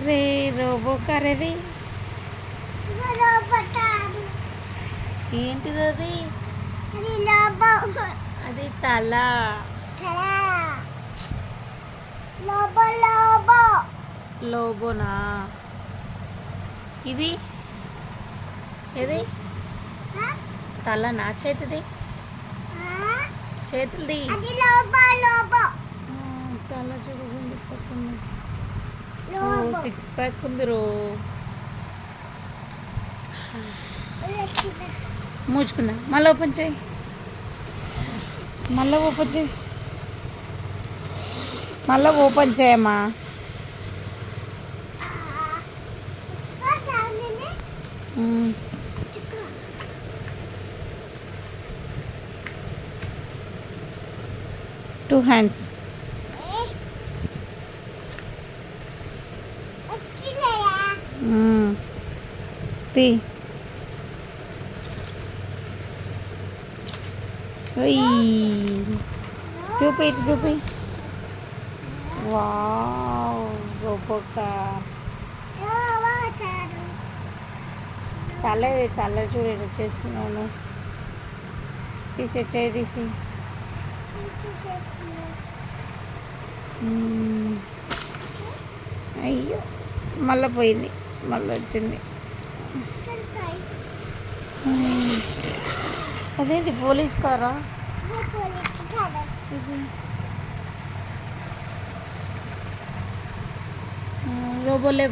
రే robo car అది ఏంటిది అది? అది తల. లోబోనా? ఇది ఏది? తలనా? చేతిది? చేతులది తల చూడుకుంది. ఓ 6 ప్యాక్ ఉంది రో. మూచుకున్నా. మళ్ళీ ఓపెన్ చేయి. మళ్ళీ ఓపెన్ చేయమ్మా. Two hands. తీ. చూపి ఇటు చూపి. వావ్ రోబోకా. తల చూడు ఎట్లా చేస్తున్నాను. తీసే చేయి తీసి. అయ్యో మళ్ళీ పోయింది, మళ్ళీ వచ్చింది. అదేంటి పోలీస్ కారా? ఇది రోబోలే.